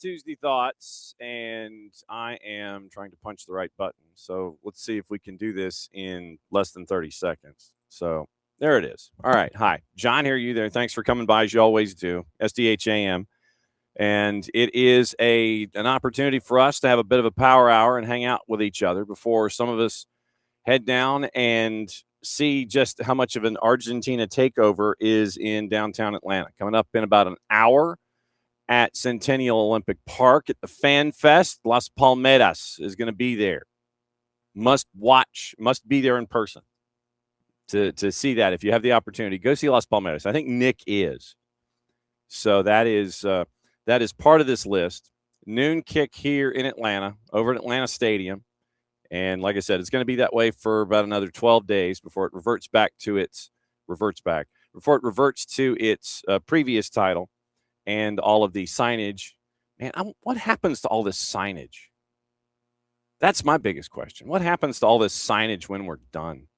Tuesday Thoughts, and I am trying to punch the right button. So let's see if we can do this in less than 30 seconds. So there it is. All right. Hi. John here, you there. Thanks for coming by, as you always do. SDH AM. And it is an opportunity for us to have a bit of a power hour and hang out with each other before some of us head down and see just how much of an Argentina takeover is in downtown Atlanta. Coming up in about an hour at Centennial Olympic Park at the Fan Fest. Las Palmeras is going to be there. Must be there in person to see that. If you have the opportunity, go see Las Palmeras. I think Nick is. So that is part of this list. Noon kick here in Atlanta, over at Atlanta Stadium. And like I said, it's going to be that way for about another 12 days before it reverts to its previous title. And all of the signage. Man, what happens to all this signage? That's my biggest question. What happens to all this signage when we're done?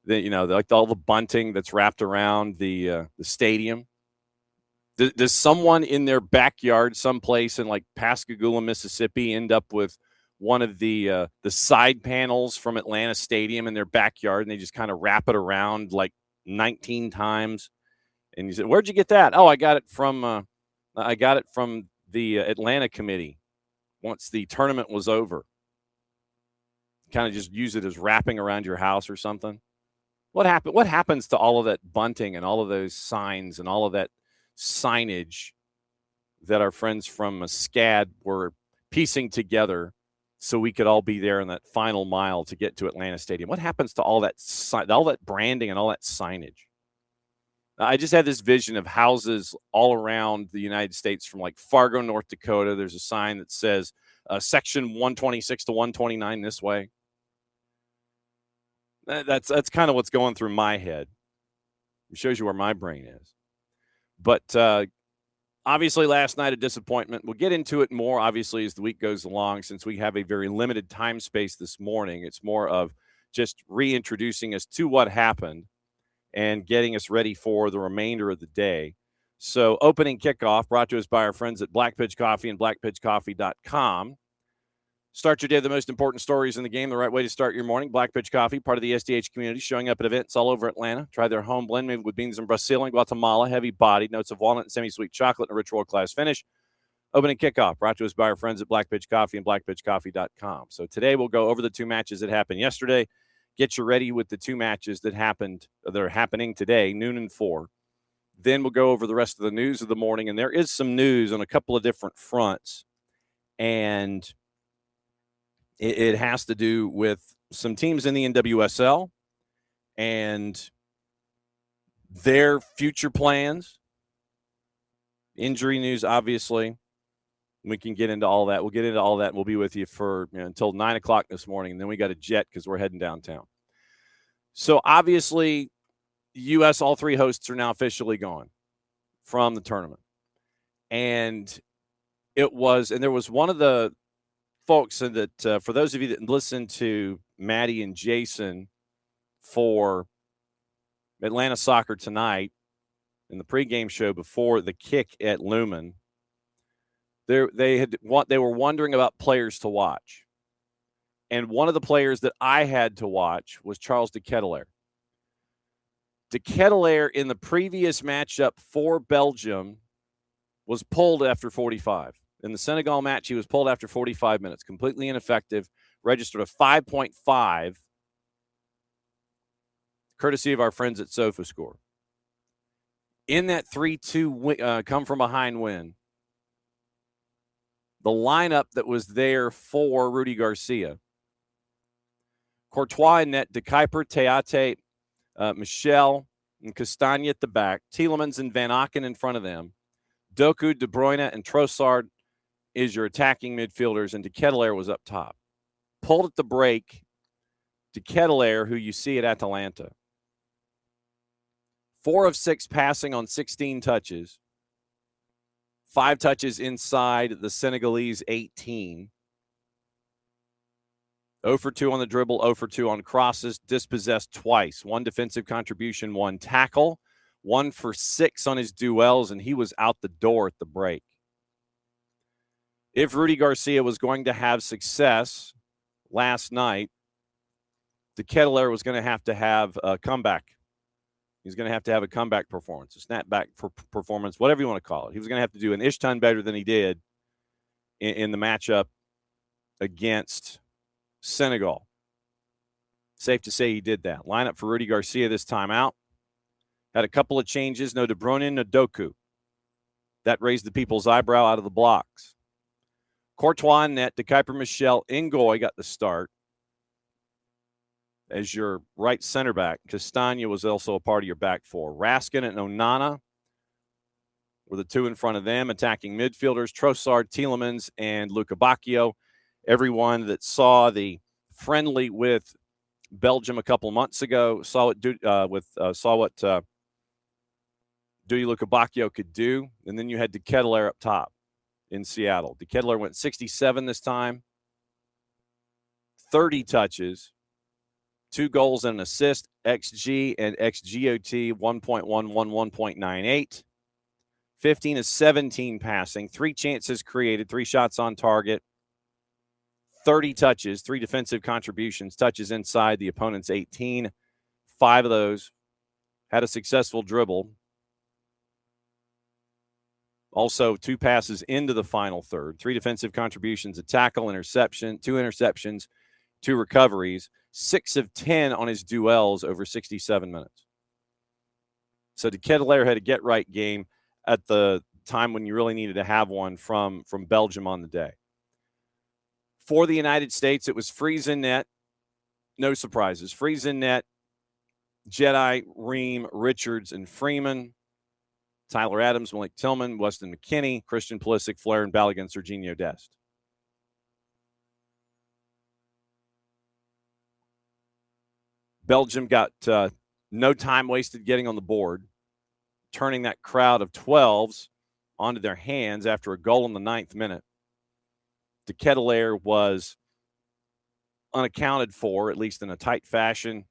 Like all the bunting that's wrapped around the stadium. Does someone in their backyard, someplace in like Pascagoula, Mississippi, end up with one of the side panels from Atlanta Stadium in their backyard, and they just kind of wrap it around like 19 times? And you said, "Where'd you get that?" "Oh, I got it from the Atlanta committee once the tournament was over." Kind of just use it as wrapping around your house or something. What happens to all of that bunting and all of those signs and all of that signage that our friends from SCAD were piecing together so we could all be there in that final mile to get to Atlanta Stadium? What happens to all that branding and all that signage? I just had this vision of houses all around the United States, from like Fargo, North Dakota. There's a sign that says section 126 to 129 this way. That's kind of what's going through my head. It shows you where my brain is. But obviously last night a disappointment. We'll get into it more, obviously, as the week goes along, since we have a very limited time space this morning. It's more of just reintroducing us to what happened and getting us ready for the remainder of the day. So opening kickoff brought to us by our friends at Black Pitch Coffee and blackpitchcoffee.com. Start your day with the most important stories in the game, the right way to start your morning. Black Pitch Coffee, part of the SDH community, showing up at events all over Atlanta. Try their home blend made with beans from Brazil and Guatemala, heavy-bodied, notes of walnut and semi-sweet chocolate, and a rich world-class finish. Opening kickoff brought to us by our friends at Black Pitch Coffee and blackpitchcoffee.com. So today we'll go over the two matches that happened yesterday. Get you ready with the two matches that are happening today, noon and 4. Then we'll go over the rest of the news of the morning, and there is some news on a couple of different fronts, and it has to do with some teams in the NWSL and their future plans. Injury news, obviously. We can get into all that. We'll get into all that, and we'll be with you for until 9 o'clock this morning, and then we got a jet because we're heading downtown. So, obviously, U.S., all three hosts are now officially gone from the tournament. And there was one of the folks that for those of you that listen to Maddie and Jason for Atlanta Soccer Tonight in the pregame show before the kick at Lumen, they were wondering about players to watch. And one of the players that I had to watch was Charles de Ketelaere. De Ketelaere in the previous matchup for Belgium was pulled after 45. In the Senegal match, he was pulled after 45 minutes, completely ineffective, registered a 5.5, courtesy of our friends at SofaScore. In that 3-2 come-from-behind win, the lineup that was there for Rudy Garcia, Courtois in net, De Kuyper, Teate, Michel, and Castagne at the back, Tielemans and Van Aken in front of them, Doku, De Bruyne, and Trossard is your attacking midfielders, and De Ketelaere was up top. Pulled at the break, De Ketelaere, who you see at Atalanta. 4 of 6 passing on 16 touches. 5 touches inside the Senegalese 18. 0 for 2 on the dribble, 0 for 2 on crosses, dispossessed twice. 1 defensive contribution, 1 tackle, 1 for 6 on his duels, and he was out the door at the break. If Rudy Garcia was going to have success last night, De Ketelaere was going to have a comeback. He's going to have a comeback performance, a snapback performance, whatever you want to call it. He was going to have to do an ish ton better than he did in the matchup against Senegal. Safe to say he did that. Lineup for Rudy Garcia this time out. Had a couple of changes. No De Bruyne, no Doku. That raised the people's eyebrow out of the blocks. Courtois in net, De Kuyper, Michel, Ngoy got the start as your right center back. Castagna was also a part of your back four. Raskin and Onana were the two in front of them. Attacking midfielders, Trossard, Tielemans, and Luca Bacchio. Everyone that saw the friendly with Belgium a couple months ago saw what Luca Bacchio could do. And then you had De Ketelaere up top in Seattle. De Ketelaere went 67 this time, 30 touches, 2 goals and an assist, XG and XGOT 1.11, 1.98, 15 of 17 passing, 3 chances created, 3 shots on target, 30 touches, 3 defensive contributions, touches inside the opponent's 18. 5 of those had a successful dribble. Also, 2 passes into the final third, 3 defensive contributions, a tackle, interception, 2 interceptions, 2 recoveries, 6 of 10 on his duels over 67 minutes. So De Ketelaere had a get-right game at the time when you really needed to have one from Belgium on the day. For the United States, it was Freeze in net. No surprises. Freeze in net, Jedi, Ream, Richards, and Freeman. Tyler Adams, Malik Tillman, Weston McKennie, Christian Pulisic, Flair, and Balogun, Serginho Dest. Belgium got no time wasted getting on the board, turning that crowd of 12s onto their hands after a goal in the 9th minute. De Ketelaere was unaccounted for, at least in a tight fashion.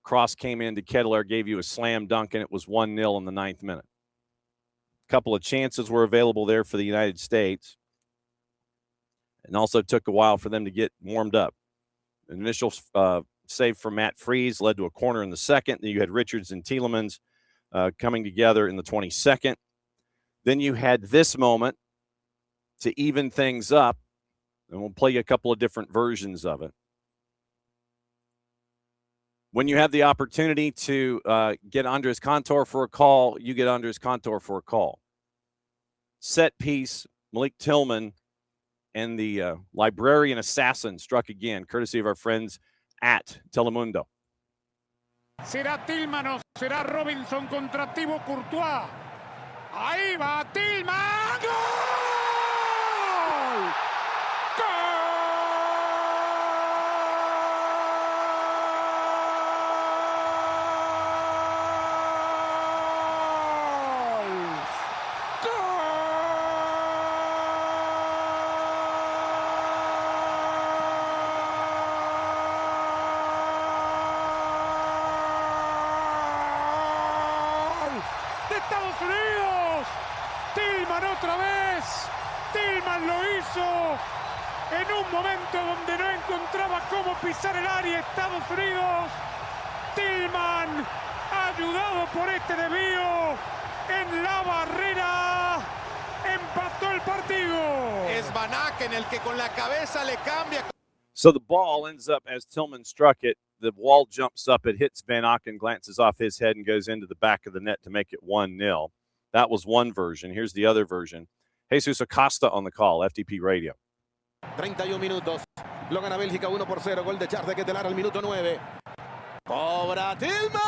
Cross came in, De Ketelaere gave you a slam dunk, and it was 1-0 in the 9th minute. A couple of chances were available there for the United States, and also took a while for them to get warmed up. An initial save from Matt Freeze led to a corner in the second. Then you had Richards and Tielemans coming together in the 22nd. Then you had this moment to even things up, and we'll play you a couple of different versions of it. When you have the opportunity to get Andres Cantor for a call, you get Andres Cantor for a call. Set piece, Malik Tillman and the librarian assassin struck again, courtesy of our friends at Telemundo. Será Tillman o será Robinson contra Thibaut Courtois. Ahí va Tillman. ¡Gol! ¡Gol! Estados Unidos, Tillman otra vez, Tillman lo hizo en un momento donde no encontraba cómo pisar el área Estados Unidos. Tillman, ayudado por este desvío en la barrera, empató el partido. Es Van Aken el que con la cabeza le cambia. So the ball ends up, as Tillman struck it, the wall jumps up, it hits Van Aken, glances off his head, and goes into the back of the net to make it 1-0. That was one version. Here's the other version. Jesus Acosta on the call, FTP Radio. 31 minutos. Lo gana Bélgica 1-0. Gol de Charles de Ketelaere al minuto 9. Cobra Tillman.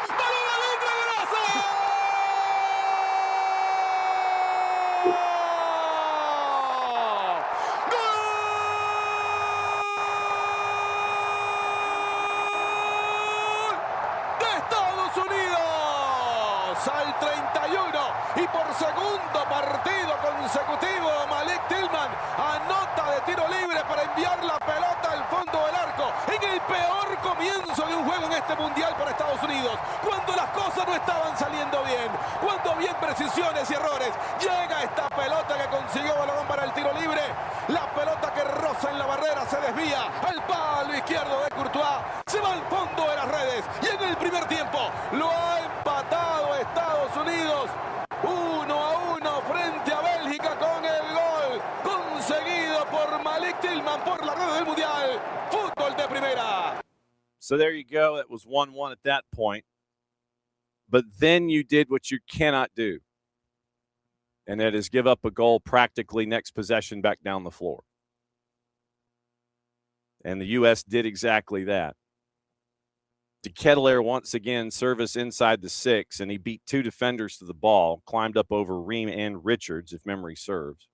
¡Balón adentro, golazo! Al 31 y por segundo partido consecutivo Malik Tillman anota de tiro libre para enviar la pelota al fondo del arco en el peor comienzo de un juego en este mundial para Estados Unidos, cuando las cosas no estaban saliendo bien, cuando había precisiones y errores, llega esta pelota que consiguió Balón para el tiro se desvía al palo izquierdo de Courtois. Se va al fondo de las redes. Y en el primer tiempo lo ha empatado Estados Unidos. 1-1 frente a Bélgica con el gol conseguido por Malik Tillman por la red del Mundial. Fútbol de primera. So there you go. It was 1-1 at that point. But then you did what you cannot do, and that is give up a goal practically next possession back down the floor. And the U.S. did exactly that. De Ketelaere once again service inside the 6, and he beat 2 defenders to the ball, climbed up over Ream and Richards, if memory serves.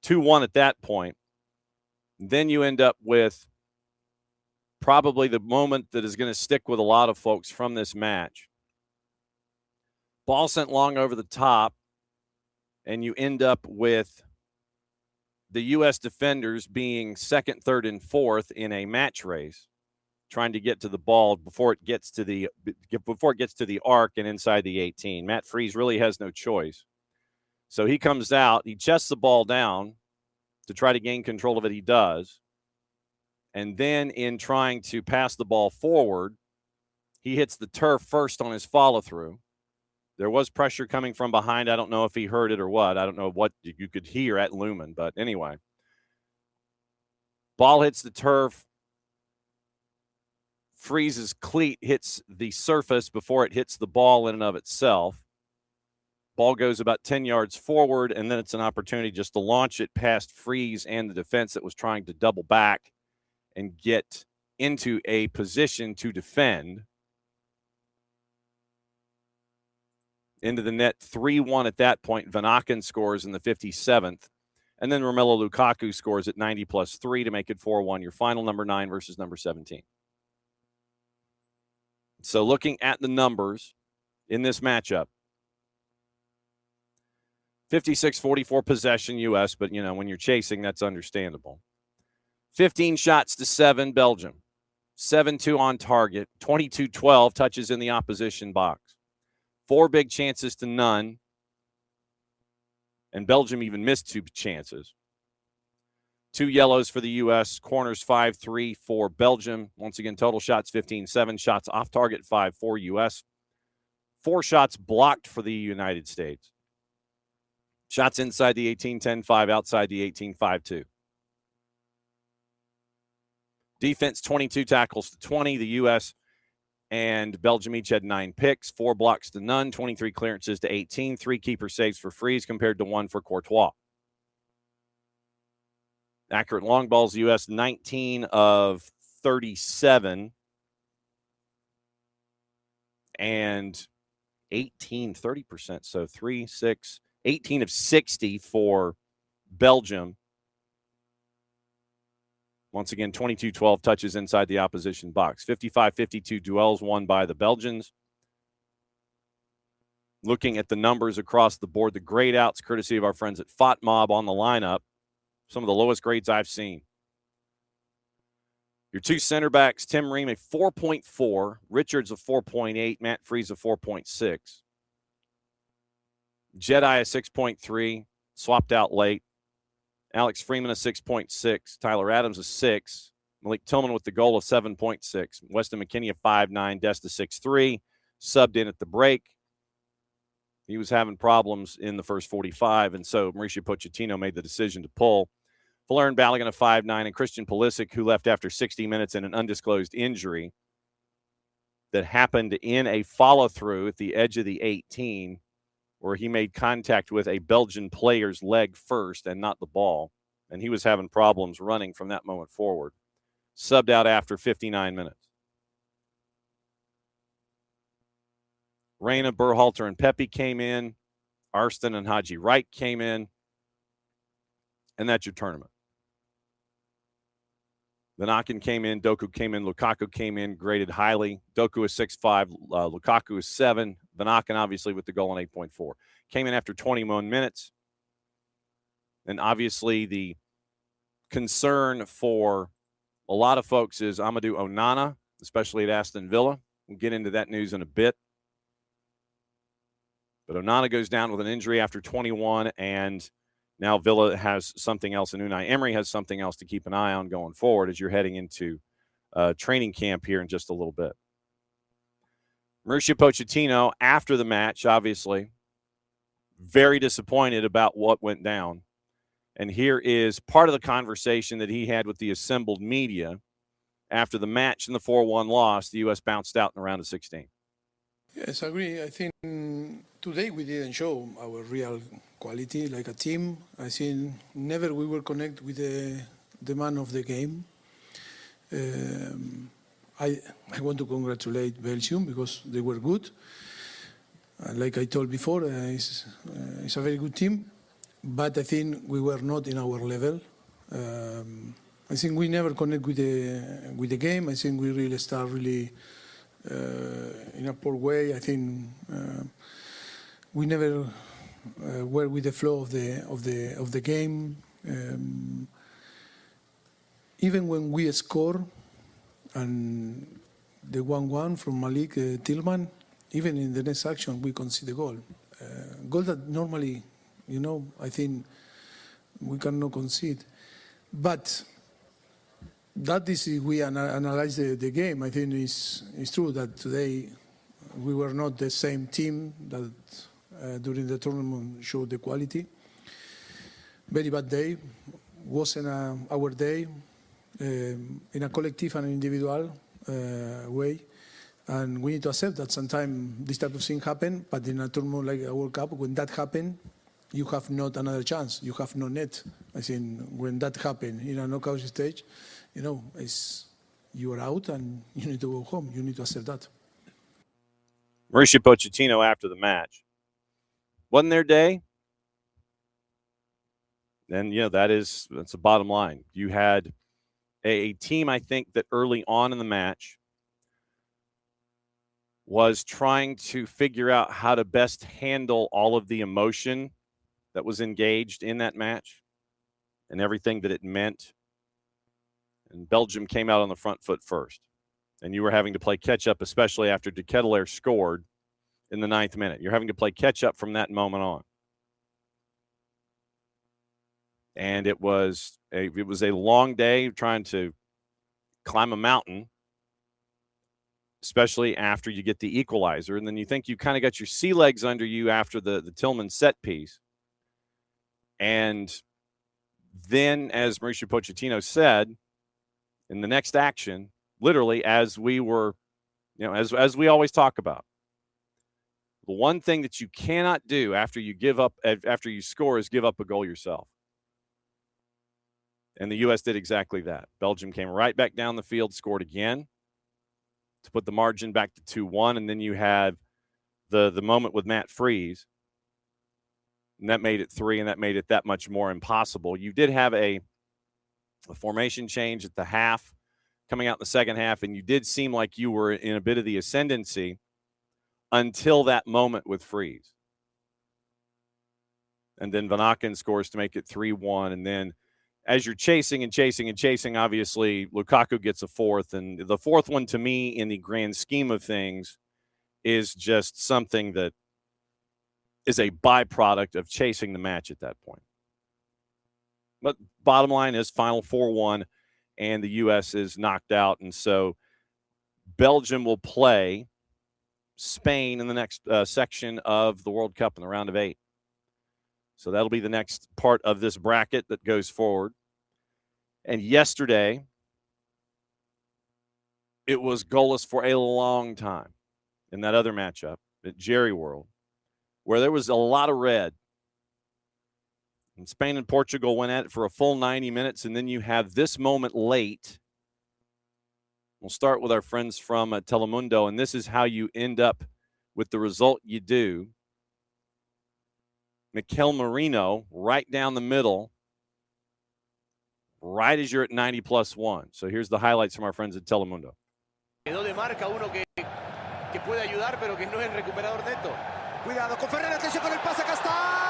2-1 at that point. Then you end up with probably the moment that is going to stick with a lot of folks from this match. Ball sent long over the top, and you end up with the U.S. defenders being second, third, and fourth in a match race, trying to get to the ball before it gets to the arc and inside the 18. Matt Freese really has no choice. So he comes out, he chests the ball down to try to gain control of it. He does. And then in trying to pass the ball forward, he hits the turf first on his follow-through. There was pressure coming from behind. I don't know if he heard it or what. I don't know what you could hear at Lumen. But anyway, ball hits the turf. Freeze's cleat hits the surface before it hits the ball in and of itself. Ball goes about 10 yards forward, and then it's an opportunity just to launch it past Freeze and the defense that was trying to double back and get into a position to defend. Into the net, 3-1 at that point. Van Aken scores in the 57th. And then Romelu Lukaku scores at 90 plus 3 to make it 4-1. Your final number 9 versus number 17. So looking at the numbers in this matchup, 56-44 possession U.S., but, you know, when you're chasing, that's understandable. 15 shots to 7, Belgium. 7-2 on target. 22-12 touches in the opposition box. 4 big chances to none. And Belgium even missed 2 chances. 2 yellows for the U.S. Corners 5-3 for Belgium. Once again, total shots 15-7. Shots off target 5-4 U.S. 4 shots blocked for the United States. Shots inside the 18, 10-5. Outside the 18, 5-2. Defense 22 tackles to 20. The U.S. and Belgium each had 9 picks, 4 blocks to none, 23 clearances to 18, 3 keeper saves for Freeze compared to 1 for Courtois. Accurate long balls, U.S. 19 of 37 and 18, 30%. So 18 of 60 for Belgium. Once again, 22-12 touches inside the opposition box. 55-52 duels won by the Belgians. Looking at the numbers across the board, the grade outs, courtesy of our friends at FOTMob on the lineup, some of the lowest grades I've seen. Your 2 center backs, Tim Ream, a 4.4, Richards a 4.8, Matt Freese a 4.6. Jedi a 6.3, swapped out late. Alex Freeman a 6.6. Tyler Adams a 6. Malik Tillman with the goal of 7.6. Weston McKennie a 5.9. Dest a 6.3. Subbed in at the break. He was having problems in the first 45, and so Mauricio Pochettino made the decision to pull. Valerian Balogun a 5.9, and Christian Pulisic, who left after 60 minutes in an undisclosed injury that happened in a follow-through at the edge of the 18, where he made contact with a Belgian player's leg first and not the ball. And he was having problems running from that moment forward. Subbed out after 59 minutes. Reyna, Berhalter, and Pepe came in. Arston and Haji Wright came in. And that's your tournament. Van Aken came in. Doku came in. Lukaku came in, graded highly. Doku is 6.5. Lukaku is 7. Van Aken, obviously, with the goal on 8.4. Came in after 21 minutes. And obviously, the concern for a lot of folks is Amadou Onana, especially at Aston Villa. We'll get into that news in a bit. But Onana goes down with an injury after 21, and Now Villa has something else, and Unai Emery has something else to keep an eye on going forward as you're heading into training camp here in just a little bit. Mauricio Pochettino, after the match, obviously, very disappointed about what went down. And here is part of the conversation that he had with the assembled media after the match in the 4-1 loss. The U.S. bounced out in the round of 16. Yes, I agree. I think today we didn't show our real quality like a team. I think never we will connect with the man of the game. I want to congratulate Belgium because they were good. Like I told before, it's a very good team. But I think we were not in our level. I think we never connect with the game. I think we really start in a poor way. I think we never were with the flow of the game. Even when we score, and the 1-1 from Malik Tillman, even in the next action we concede the goal. Goal that normally, I think we cannot concede. But that is, if we analyze the game, I think it's true that today we were not the same team that during the tournament showed the quality. Very bad day. Wasn't our day in a collective and individual way. And we need to accept that sometimes this type of thing happen, but in a tournament like a World Cup, when that happens, you have not another chance. You have no net. I think when that happens in a knockout stage, you are out and you need to go home. You need to accept that. Mauricio Pochettino after the match. Wasn't their day? And, that's the bottom line. You had a team, I think, that early on in the match was trying to figure out how to best handle all of the emotion that was engaged in that match and everything that it meant. And Belgium came out on the front foot first. And you were having to play catch-up, especially after De Ketelaere scored in the 9th minute. You're having to play catch-up from that moment on. And it was a long day trying to climb a mountain, especially after you get the equalizer. And then you think you kind of got your sea legs under you after the Tillman set piece. And then, as Mauricio Pochettino said, in the next action, literally, as we were, as we always talk about, the one thing that you cannot do after you score is give up a goal yourself. And the U.S. did exactly that. Belgium came right back down the field, scored again to put the margin back to 2-1. And then you had the moment with Matt Freese. And that made it 3, and that made it that much more impossible. You did have a formation change at the half coming out in the second half, and you did seem like you were in a bit of the ascendancy until that moment with Freese. And then Van Aken scores to make it 3-1. And then as you're chasing, obviously Lukaku gets a fourth. And the fourth one, to me, in the grand scheme of things, is just something that is a byproduct of chasing the match at that point. But bottom line is final 4-1, and the U.S. is knocked out. And so Belgium will play Spain in the next section of the World Cup in the round of 8. So that'll be the next part of this bracket that goes forward. And yesterday, it was goalless for a long time in that other matchup at Jerry World, where there was a lot of red. And Spain and Portugal went at it for a full 90 minutes, and then you have this moment late. We'll start with our friends from Telemundo, and this is how you end up with the result you do. Mikel Merino right down the middle, right as you're at 90+1. So here's the highlights from our friends at Telemundo. Quedó de marca uno que puede ayudar, pero que no es recuperador neto. Cuidado con Ferrer, atención con el pase, acá está.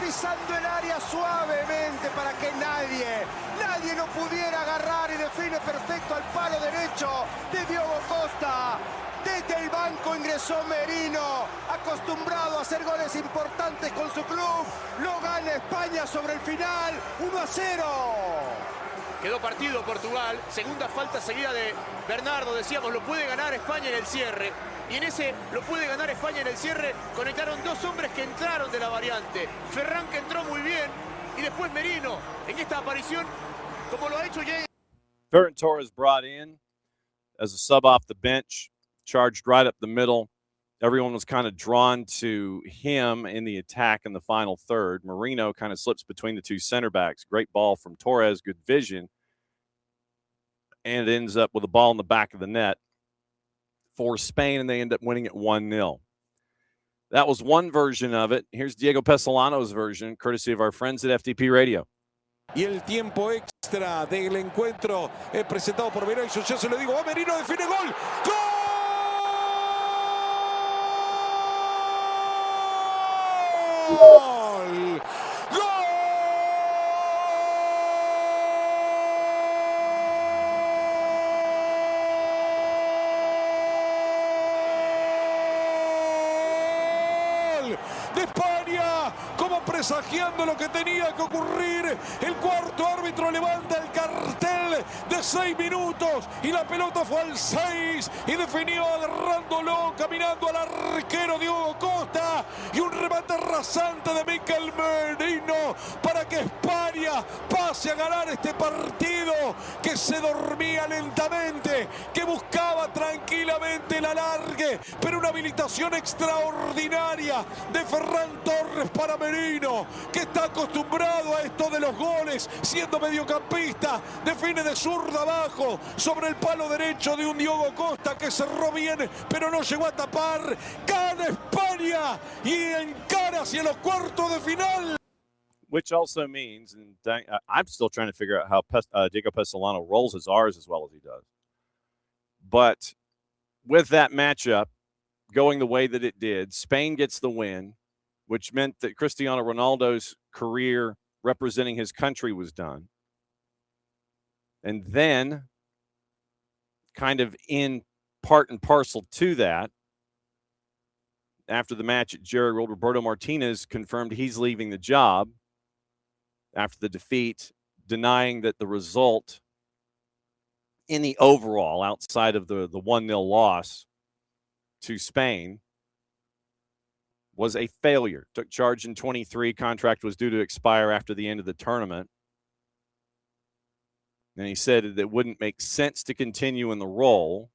pisando el área suavemente para que nadie lo pudiera agarrar, y define perfecto al palo derecho de Diogo Costa. Desde el banco ingresó Merino, acostumbrado a hacer goles importantes con su club. Lo gana España sobre el final, 1-0. Quedó partido Portugal, segunda falta seguida de Bernardo, decíamos, lo puede ganar España en el cierre. Y en ese lo puede ganar España en el cierre, conectaron dos hombres que entraron de la variante. Ferran, que entró muy bien, y después Merino, en esta aparición, como lo ha hecho ya. Ferran Torres brought in as a sub off the bench, charged right up the middle. Everyone was kind of drawn to him in the attack in the final third. Merino kind of slips between the two center backs. Great ball from Torres, good vision. And it ends up with a ball in the back of the net for Spain, and they end up winning it 1-0. That was one version of it. Here's Diego Pesolano's version, courtesy of our friends at FTP Radio. Y el tiempo extra del encuentro es presentado por Merino. Ya se lo digo, va Merino, define gol. ¡Gol! ¡Gol! De España, como presagiando lo que tenía que ocurrir. El cuarto árbitro levanta el cartel de 6 minutos y la pelota fue al 6 y definió agarrándolo, caminando al arquero Diogo Costa, y un remate rasante de Mikel Merino para que España pase a ganar este partido que se dormía lentamente, que buscaba tranquilamente el alargue, pero una habilitación extraordinaria de Ferran Torres para Merino, que está acostumbrado a esto de los goles, siendo mediocampista, define de zurda abajo sobre el palo derecho de un Diogo Costa que cerró bien, pero no llegó a tapar. Gana España y encara hacia los cuartos de final. Which also means, and I'm still trying to figure out how Diego Pesolano rolls his R's as well as he does. But with that matchup going the way that it did, Spain gets the win, which meant that Cristiano Ronaldo's career representing his country was done. And then, kind of in part and parcel to that, after the match at Jerry World, Roberto Martinez confirmed he's leaving the job after the defeat, denying that the result in the overall, outside of the 1-0 loss to Spain, was a failure. Took charge in 23. Contract was due to expire after the end of the tournament. And he said that it wouldn't make sense to continue in the role.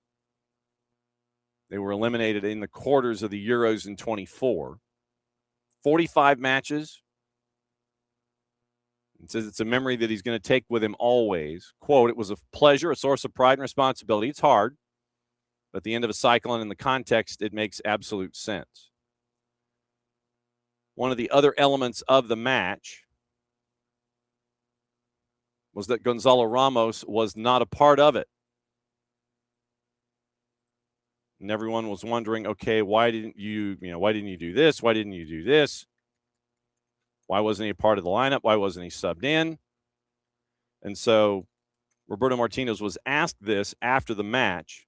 They were eliminated in the quarters of the Euros in 24. 45 matches. He says it's a memory that he's going to take with him always. Quote, "It was a pleasure, a source of pride and responsibility. It's hard, but at the end of a cycle and in the context, it makes absolute sense." One of the other elements of the match was that Gonzalo Ramos was not a part of it. And everyone was wondering, okay, why didn't you do this? Why didn't you do this? Why wasn't he a part of the lineup? Why wasn't he subbed in? And so Roberto Martinez was asked this after the match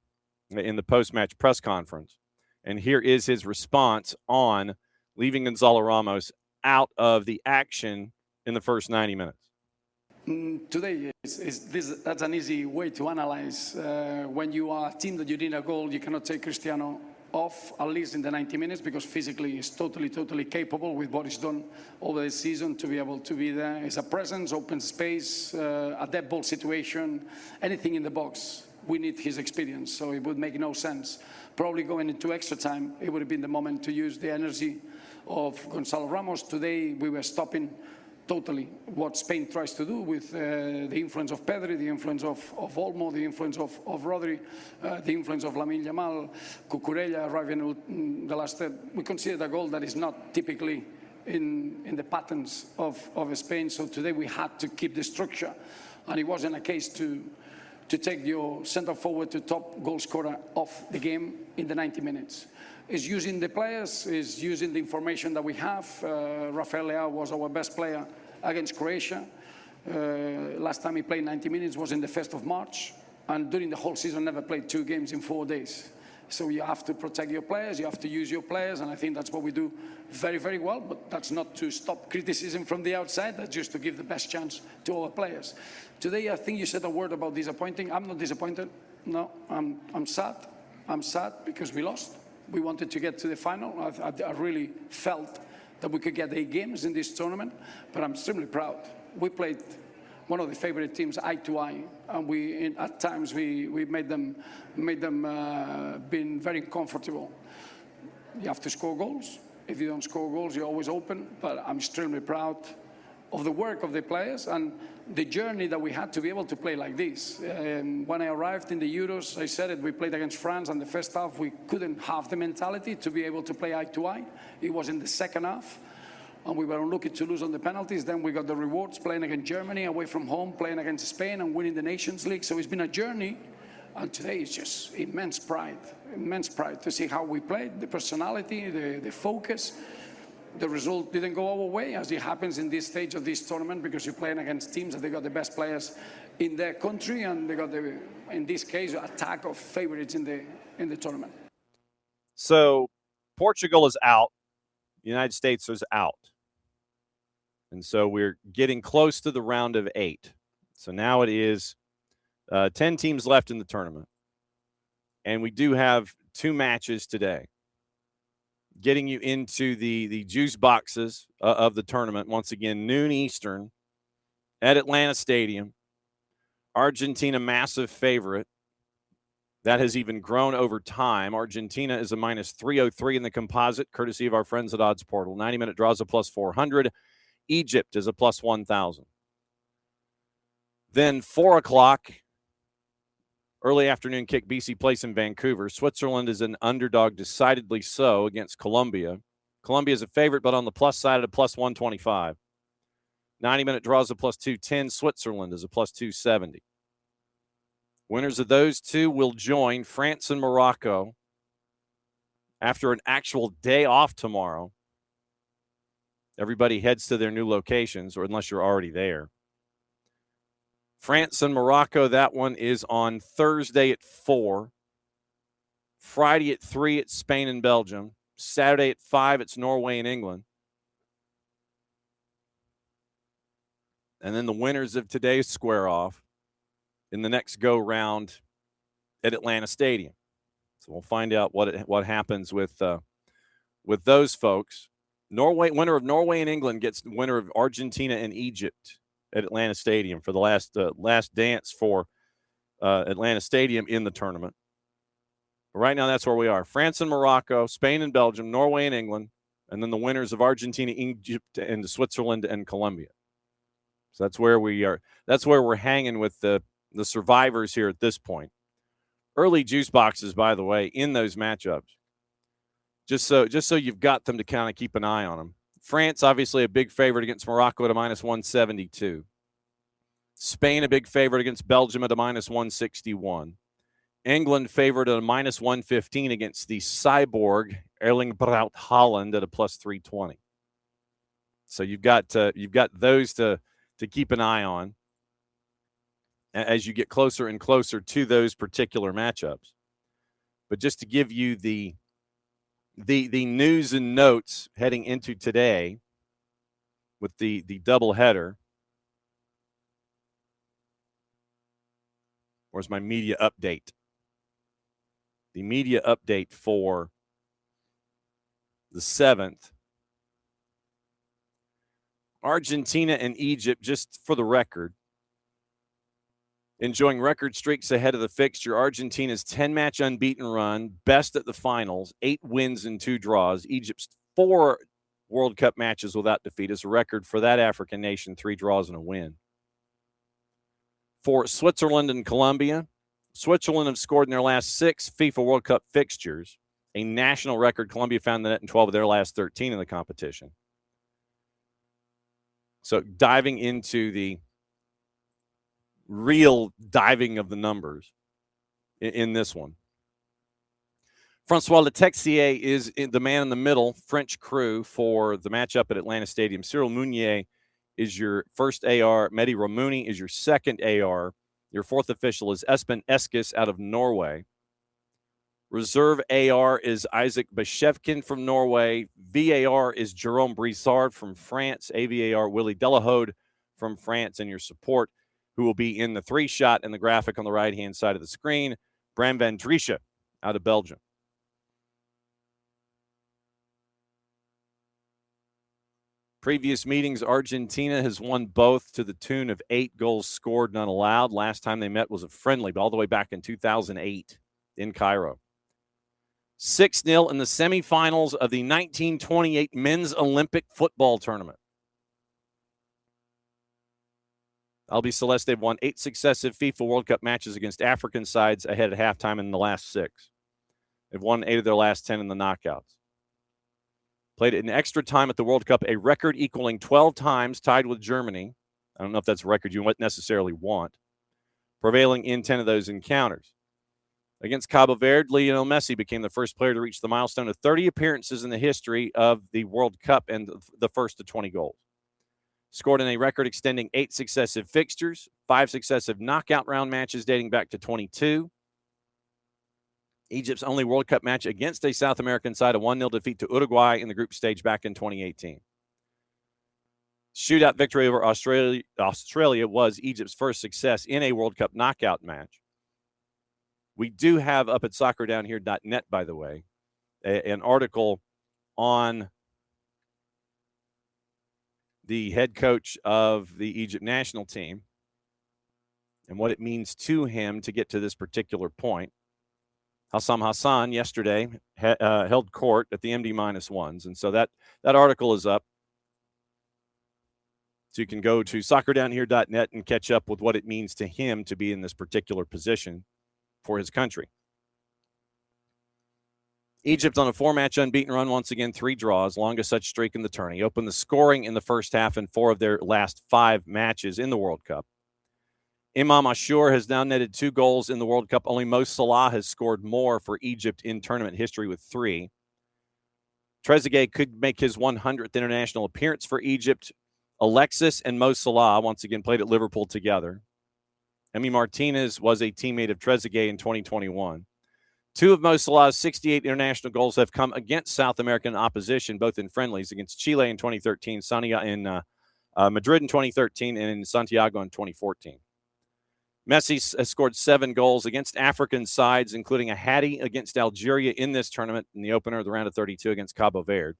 in the post-match press conference. And here is his response on leaving Gonzalo Ramos out of the action in the first 90 minutes. Today, that's an easy way to analyze. When you are a team that you need a goal, you cannot take Cristiano off, at least in the 90 minutes, because physically he's totally capable with what he's done over the season to be able to be there. It's a presence, open space, a dead ball situation, anything in the box. We need his experience, so it would make no sense. Probably going into extra time, it would have been the moment to use the energy of Gonzalo Ramos. Today, we were stopping totally what Spain tries to do with the influence of Pedri, the influence of Olmo, the influence of Rodri, the influence of Lamine Yamal, Cucurella arriving in the last third. We consider a goal that is not typically in the patterns of Spain. So today we had to keep the structure, and it wasn't a case to take your centre forward to top goal scorer off the game in the 90 minutes. is using the players, is using the information that we have. Rafael Leao was our best player against Croatia. Last time he played 90 minutes was in the 1st of March, and during the whole season never played 2 games in 4 days. So you have to protect your players, you have to use your players, and I think that's what we do very, very well. But that's not to stop criticism from the outside, that's just to give the best chance to our players. Today, I think you said a word about disappointing. I'm not disappointed. No, I'm sad. I'm sad because we lost. We wanted to get to the final. I really felt that we could get 8 games in this tournament, but I'm extremely proud. We played one of the favorite teams eye to eye, and at times we made them being very comfortable. You have to score goals. If you don't score goals, you're always open. But I'm extremely proud of the work of the players and the journey that we had to be able to play like this. When I arrived in the Euros, I said it, we played against France, and the first half we couldn't have the mentality to be able to play eye to eye. It was in the second half, and we were unlucky to lose on the penalties. Then we got the rewards, playing against Germany, away from home, playing against Spain, and winning the Nations League. So it's been a journey, and today it's just immense pride to see how we played, the personality, the focus. The result didn't go our way, as it happens in this stage of this tournament, because you're playing against teams that they got the best players in their country, and they got in this case, a tag of favorites in the tournament. So Portugal is out. The United States is out. And so we're getting close to the round of 8. So now it is 10 teams left in the tournament. And we do have 2 matches today, getting you into the juice boxes of the tournament. Once again, noon Eastern at Atlanta Stadium. Argentina, massive favorite. That has even grown over time. Argentina is a minus 303 in the composite, courtesy of our friends at Odds Portal. 90-minute draws a plus 400. Egypt is a plus 1,000. Then 4 o'clock, early afternoon kick, BC Place in Vancouver. Switzerland is an underdog, decidedly so, against Colombia. Colombia is a favorite, but on the plus side at a plus 125. 90-minute draws a plus 210. Switzerland is a plus 270. Winners of those 2 will join France and Morocco after an actual day off tomorrow. Everybody heads to their new locations, or unless you're already there. France and Morocco, that one is on Thursday at 4. Friday at 3, it's Spain and Belgium. Saturday at 5, it's Norway and England. And then the winners of today square off in the next go-round at Atlanta Stadium. So we'll find out what happens with those folks. Winner of Norway and England gets winner of Argentina and Egypt at Atlanta Stadium for the last dance for Atlanta Stadium in the tournament. But right now, that's where we are. France and Morocco, Spain and Belgium, Norway and England, and then the winners of Argentina, Egypt, and Switzerland and Colombia. So that's where we are. That's where we're hanging with the survivors here at this point. Early juice boxes, by the way, in those matchups. Just so you've got them to kind of keep an eye on them. France, obviously a big favorite against Morocco at a minus 172. Spain, a big favorite against Belgium at a minus 161. England favored at a minus 115 against the cyborg Erling Braut Haaland at a plus 320. So you've got those to keep an eye on as you get closer and closer to those particular matchups. But just to give you the news and notes heading into today with the doubleheader. Where's my media update? The media update for the 7th. Argentina and Egypt, just for the record, enjoying record streaks ahead of the fixture. Argentina's 10-match unbeaten run, best at the finals, 8 wins and 2 draws. Egypt's 4 World Cup matches without defeat is a record for that African nation, 3 draws and a win. For Switzerland and Colombia, Switzerland have scored in their last 6 FIFA World Cup fixtures, a national record. Colombia found the net in 12 of their last 13 in the competition. So diving into the real diving of the numbers in this one. Francois Letexier is the man in the middle, French crew, for the matchup at Atlanta Stadium. Cyril Mounier is your first AR. Mehdi Ramouni is your second AR. Your fourth official is Espen Eskis out of Norway. Reserve AR is Isaac Beshevkin from Norway. VAR is Jerome Brizard from France. AVAR, Willie Delahode from France. And your support, who will be in the 3-shot in the graphic on the right-hand side of the screen, Bram van Driesche out of Belgium. Previous meetings, Argentina has won both to the tune of 8 goals scored, none allowed. Last time they met was a friendly, all the way back in 2008 in Cairo. 6-0 in the semifinals of the 1928 Men's Olympic Football Tournament. Albi Celeste have won 8 successive FIFA World Cup matches against African sides ahead at halftime in the last 6. They've won 8 of their last 10 in the knockouts. Played it in extra time at the World Cup, a record equaling 12 times, tied with Germany. I don't know if that's a record you necessarily want. Prevailing in 10 of those encounters. Against Cabo Verde, Lionel Messi became the first player to reach the milestone of 30 appearances in the history of the World Cup and the first to 20 goals. Scored in a record extending 8 successive fixtures, 5 successive knockout round matches dating back to 22. Egypt's only World Cup match against a South American side, a 1-0 defeat to Uruguay in the group stage back in 2018. Shootout victory over Australia was Egypt's first success in a World Cup knockout match. We do have up at soccerdownhere.net, by the way, an article on the head coach of the Egypt national team and what it means to him to get to this particular point. Hassam Hassan yesterday held court at the MD-1s, and so that article is up. So you can go to soccerdownhere.net and catch up with what it means to him to be in this particular position for his country. Egypt on a 4-match unbeaten run, once again 3 draws, longest such streak in the tourney. Opened the scoring in the first half in 4 of their last 5 matches in the World Cup. Imam Ashur has now netted 2 goals in the World Cup. Only Mo Salah has scored more for Egypt in tournament history with 3. Trezeguet could make his 100th international appearance for Egypt. Alexis and Mo Salah once again played at Liverpool together. Emi Martinez was a teammate of Trezeguet in 2021. 2 of Mo Salah's 68 international goals have come against South American opposition, both in friendlies against Chile in 2013, Madrid in 2013, and in Santiago in 2014. Messi has scored 7 goals against African sides, including a hattie against Algeria in this tournament in the opener of the round of 32 against Cabo Verde.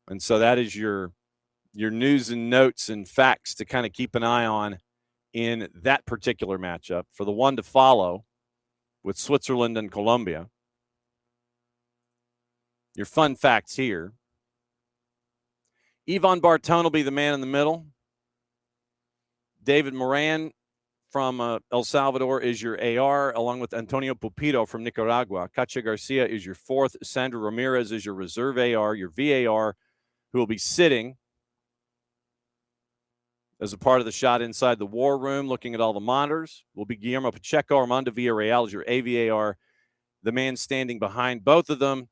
And so that is your news and notes and facts to kind of keep an eye on in that particular matchup. For the one to follow with Switzerland and Colombia, your fun facts here. Ivan Barton will be the man in the middle. David Moran from El Salvador is your AR, along with Antonio Pupito from Nicaragua. Cacha Garcia is your 4th. Sandra Ramirez is your reserve AR. Your VAR, who will be sitting as a part of the shot inside the war room, looking at all the monitors, will be Guillermo Pacheco. Armando Villarreal is your AVAR. The man standing behind both of them,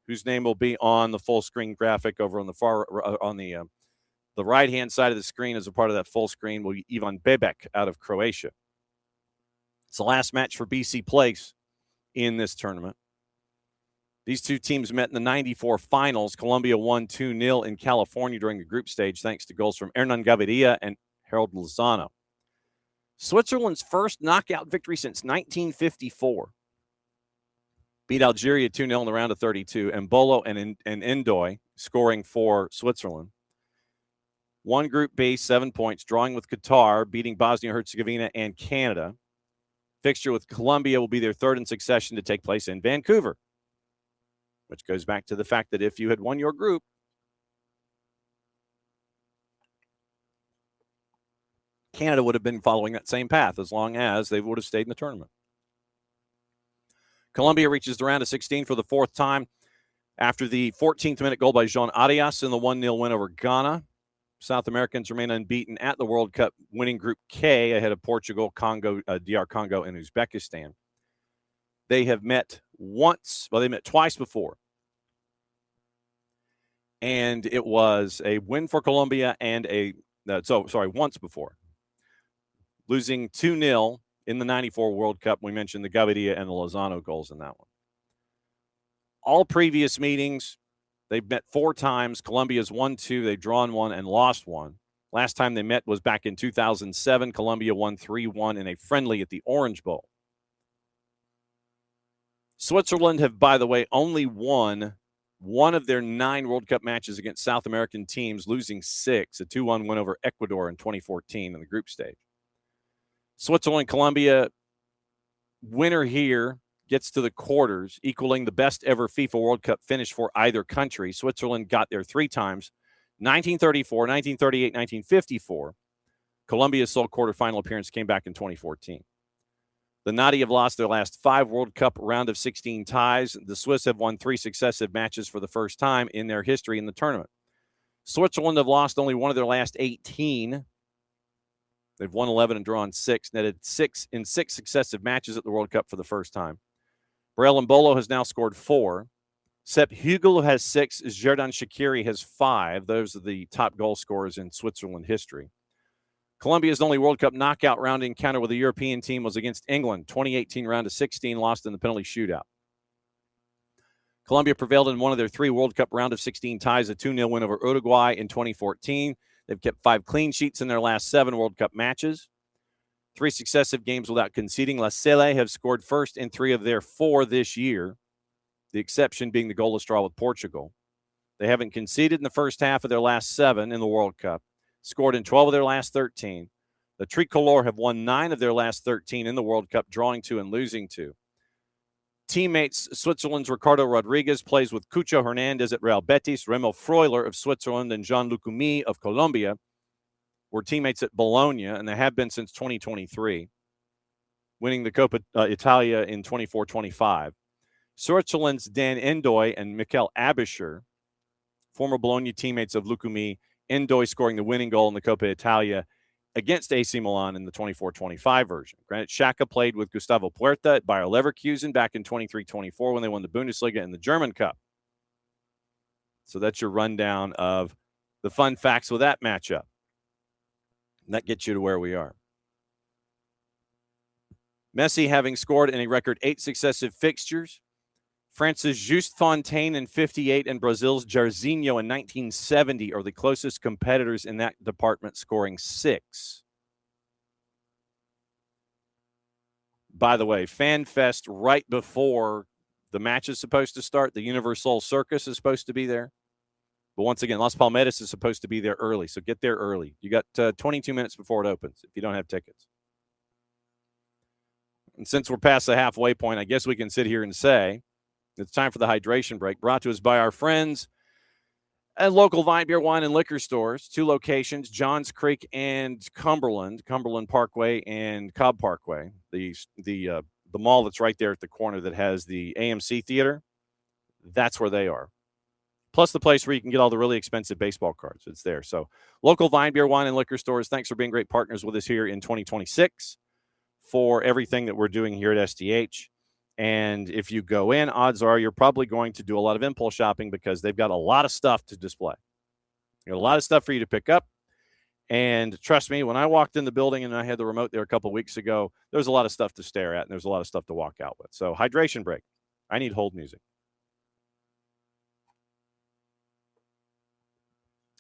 whose name will be on the full screen graphic over on the the right-hand side of the screen as a part of that full screen, will be Ivan Bebek out of Croatia. It's the last match for BC Place in this tournament. These 2 teams met in the 94 finals. Colombia won 2-0 in California during the group stage, thanks to goals from Hernan Gaviria and Harold Lozano. Switzerland's first knockout victory since 1954. Beat Algeria 2-0 in the round of 32. Mbolo and Ndoye scoring for Switzerland. Won Group B, 7 points, drawing with Qatar, beating Bosnia-Herzegovina and Canada. Fixture with Colombia will be their 3rd in succession to take place in Vancouver, which goes back to the fact that if you had won your group, Canada would have been following that same path as long as they would have stayed in the tournament. Colombia reaches the round of 16 for the 4th time after the 14th-minute goal by Jean Arias in the 1-0 win over Ghana. South Americans remain unbeaten at the World Cup, winning Group K ahead of Portugal, Congo, DR Congo, and Uzbekistan. They have met once. Well, they met twice before. And it was a win for Colombia and once before. Losing 2-0 in the 94 World Cup. We mentioned the Gaviria and the Lozano goals in that one. All previous meetings, they've met 4 times. Colombia's won 2. They've drawn 1 and lost 1. Last time they met was back in 2007. Colombia won 3-1 in a friendly at the Orange Bowl. Switzerland have, by the way, only won one of their 9 World Cup matches against South American teams, losing 6, a 2-1 win over Ecuador in 2014 in the group stage. Switzerland, Colombia, winner here gets to the quarters, equaling the best ever FIFA World Cup finish for either country. Switzerland got there 3 times, 1934, 1938, 1954. Colombia's sole quarterfinal appearance came back in 2014. The Nati have lost their last 5 World Cup round of 16 ties. The Swiss have won 3 successive matches for the first time in their history in the tournament. Switzerland have lost only one of their last 18. They've won 11 and drawn 6, netted 6 in 6 successive matches at the World Cup for the first time. Brel Mbolo has now scored 4. Sepp Hügel has 6. Xherdan Shaqiri has 5. Those are the top goal scorers in Switzerland history. Colombia's only World Cup knockout round encounter with a European team was against England, 2018 round of 16, lost in the penalty shootout. Colombia prevailed in one of their 3 World Cup round of 16 ties, a 2-0 win over Uruguay in 2014. They've kept 5 clean sheets in their last 7 World Cup matches. 3 successive games without conceding. La Sele have scored first in 3 of their 4 this year, the exception being the goalless draw with Portugal. They haven't conceded in the first half of their last 7 in the World Cup. Scored in 12 of their last 13. The Tricolor have won 9 of their last 13 in the World Cup, drawing 2 and losing 2. Teammates, Switzerland's Ricardo Rodriguez plays with Cucho Hernandez at Real Betis. Remo Freuler of Switzerland and Jean Lucumi of Colombia were teammates at Bologna, and they have been since 2023, winning the Coppa Italia in 24-25. Switzerland's Dan Endoy and Mikel Abischer, former Bologna teammates of Lucumi, Endoy scoring the winning goal in the Coppa Italia against AC Milan in the 24-25 version. Granit Xhaka played with Gustavo Puerta at Bayer Leverkusen back in 23-24 when they won the Bundesliga and the German Cup. So that's your rundown of the fun facts with that matchup. And that gets you to where we are. Messi having scored in a record 8 successive fixtures. France's Just Fontaine in 58 and Brazil's Jairzinho in 1970 are the closest competitors in that department, scoring 6. By the way, Fan Fest right before the match is supposed to start. The Universal Circus is supposed to be there. But once again, Las Palmeras is supposed to be there early, so get there early. You got 22 minutes before it opens if you don't have tickets. And since we're past the halfway point, I guess we can sit here and say it's time for the hydration break, brought to us by our friends at local Vine Beer, Wine, and Liquor stores. 2 locations, Johns Creek and Cumberland Parkway and Cobb Parkway. The mall that's right there at the corner that has the AMC Theater, that's where they are. Plus the place where you can get all the really expensive baseball cards. It's there. So local Vine Beer, Wine, and Liquor stores, thanks for being great partners with us here in 2026 for everything that we're doing here at SDH. And if you go in, odds are you're probably going to do a lot of impulse shopping because they've got a lot of stuff to display. They got a lot of stuff for you to pick up. And trust me, when I walked in the building and I had the remote there a couple of weeks ago, there's a lot of stuff to stare at and there's a lot of stuff to walk out with. So hydration break. I need hold music.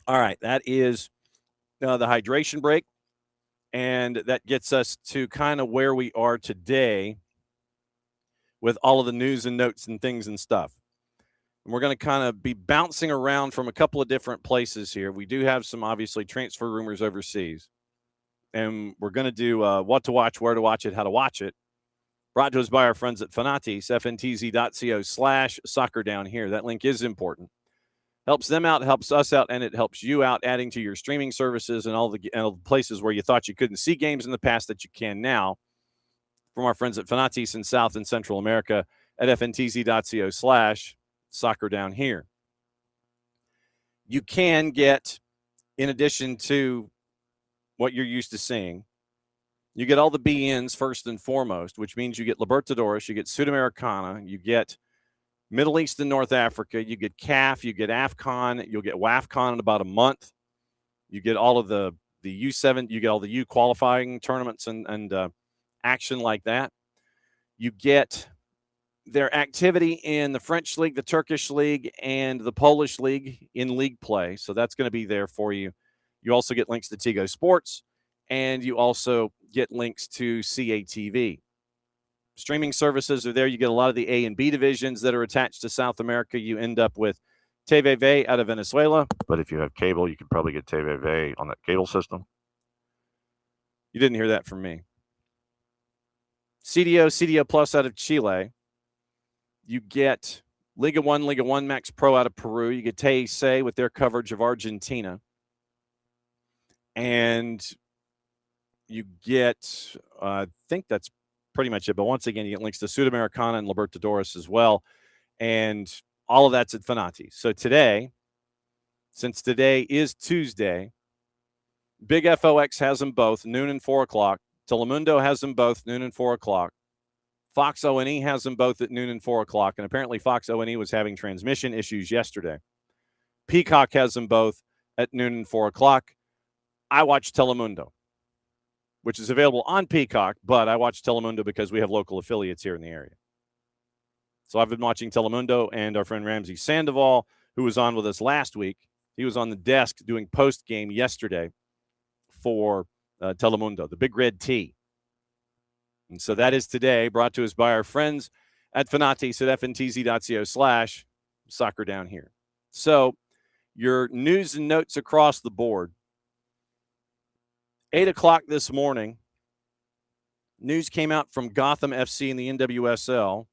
All right, that is the hydration break. And that gets us to kind of where we are today with all of the news and notes and things and stuff. And we're going to kind of be bouncing around from a couple of different places here. We do have some, obviously, transfer rumors overseas. And we're going to do what to watch, where to watch it, how to watch it. Brought to us by our friends at Fanatis, fntz.co/soccer down here. That link is important. Helps them out, helps us out, and it helps you out, adding to your streaming services and all the places where you thought you couldn't see games in the past that you can now. From our friends at Fanatis in South and Central America at fntz.co/soccer down here. You can get, in addition to what you're used to seeing, You get all the BNs first and foremost, which means you get Libertadores, you get Sudamericana, you get Middle East and North Africa, you get CAF, you get AFCON, you'll get WAFCON in about a month. You get all of the U7, you get all the U qualifying tournaments and action like that. You get their activity in the French League, the Turkish League, and the Polish League in league play. So that's going to be there for you. You also get links to Tigo Sports, and you also get links to CATV. Streaming services are there. You get a lot of the A and B divisions that are attached to South America. You end up with TVV out of Venezuela. But if you have cable, you could probably get TVV on that cable system. You didn't hear that from me. CDO Plus out of Chile. You get Liga 1 Max Pro out of Peru. You get TEC with their coverage of Argentina. And you get, I think that's pretty much it. But once again, you get links to Sudamericana and Libertadores as well. And all of that's at Fanati. So today, since today is Tuesday, Big FOX has them both, noon and 4 o'clock. Telemundo has them both, noon and 4 o'clock. Fox O&E has them both at noon and 4 o'clock. And apparently Fox O&E was having transmission issues yesterday. Peacock has them both at noon and 4 o'clock. I watch Telemundo, which is available on Peacock, but I watch Telemundo because we have local affiliates here in the area. So I've been watching Telemundo, and our friend Ramsey Sandoval, who was on with us last week, he was on the desk doing post-game yesterday for Telemundo, the Big Red T. And so that is today, brought to us by our friends at Fanati's at fntz.co/soccer down here. So your news and notes across the board. 8 o'clock this morning, news came out from Gotham FC in the NWSL,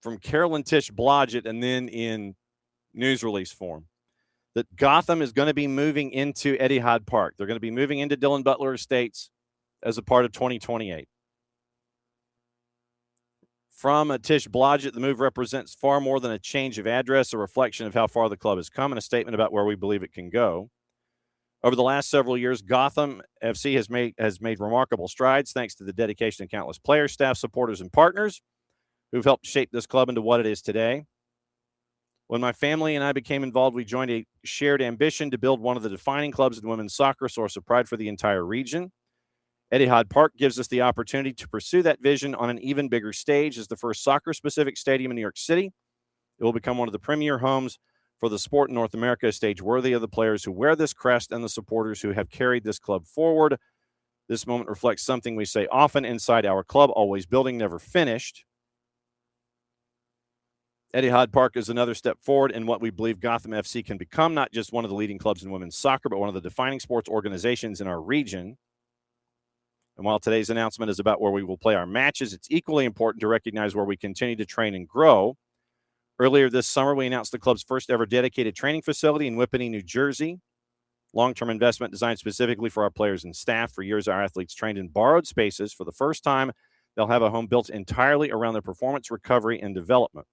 from Carolyn Tish Blodgett, and then in news release form, that Gotham is going to be moving into Etihad Park. They're going to be moving into Dylan Butler Estates as a part of 2028. From Tish Blodgett, the move represents far more than a change of address, a reflection of how far the club has come, and a statement about where we believe it can go. Over the last several years, Gotham FC has made remarkable strides thanks to the dedication of countless players, staff, supporters, and partners who've helped shape this club into what it is today. When my family and I became involved, we joined a shared ambition to build one of the defining clubs in women's soccer, a source of pride for the entire region. Etihad Park gives us the opportunity to pursue that vision on an even bigger stage as the first soccer-specific stadium in New York City. It will become one of the premier homes for the sport in North America, a stage worthy of the players who wear this crest and the supporters who have carried this club forward. This moment reflects something we say often inside our club: always building, never finished. Etihad Park is another step forward in what we believe Gotham FC can become, not just one of the leading clubs in women's soccer, but one of the defining sports organizations in our region. And while today's announcement is about where we will play our matches, it's equally important to recognize where we continue to train and grow. Earlier this summer, we announced the club's first ever dedicated training facility in Whippany, New Jersey. Long-term investment designed specifically for our players and staff. For years, our athletes trained in borrowed spaces. For the first time, they'll have a home built entirely around their performance, recovery, and development.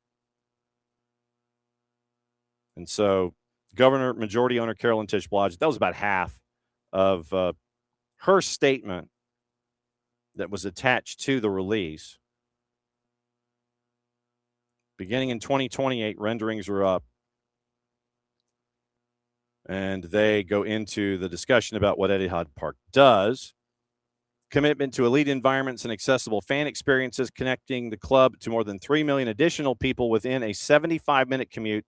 And so Governor, majority owner Carolyn Tish Blodgett, that was about half of her statement that was attached to the release. Beginning in 2028, renderings are up. And they go into the discussion about what Etihad Park does. Commitment to elite environments and accessible fan experiences, connecting the club to more than 3 million additional people within a 75-minute commute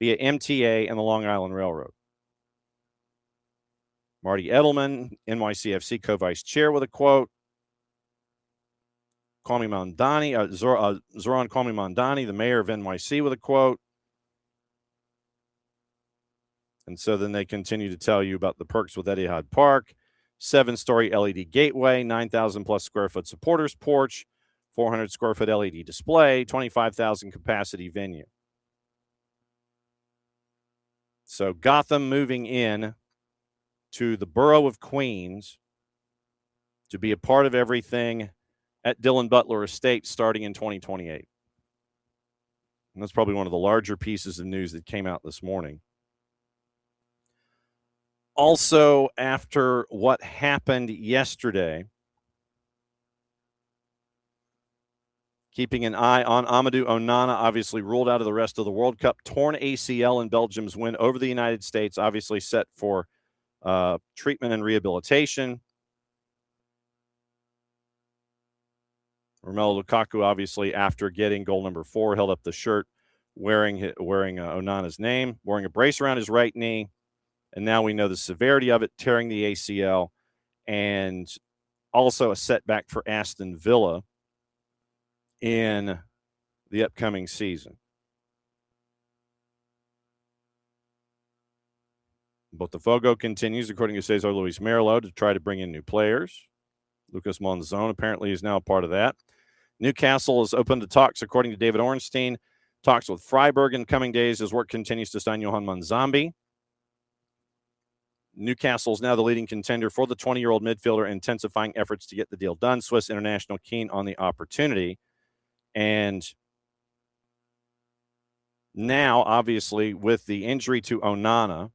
via MTA and the Long Island Railroad. Marty Edelman, NYCFC co-vice chair, with a quote. Zoran Kwame Mandani, the mayor of NYC, with a quote. And so then they continue to tell you about the perks with Etihad Park. 7-story LED gateway, 9,000 plus square foot supporters porch, 400 square foot LED display, 25,000 capacity venue. So Gotham moving in to the borough of Queens to be a part of everything at Dylan Butler Estate starting in 2028. And that's probably one of the larger pieces of news that came out this morning. Also, after what happened yesterday, Keeping an eye on Amadou Onana, obviously ruled out of the rest of the World Cup. Torn ACL in Belgium's win over the United States, obviously set for treatment and rehabilitation. Romelu Lukaku, obviously, after getting goal number 4, held up the shirt wearing Onana's name, wearing a brace around his right knee. And now we know the severity of it, tearing the ACL, and also a setback for Aston Villa in the upcoming season. Botafogo continues, according to Cesar Luis Merlo, to try to bring in new players. Lucas Monzon apparently is now a part of that. Newcastle is open to talks, according to David Ornstein. Talks with Freiburg in coming days as work continues to sign Johan Manzambi. Newcastle is now the leading contender for the 20-year-old midfielder, intensifying efforts to get the deal done. Swiss international keen on the opportunity. And now, obviously, with the injury to Onana,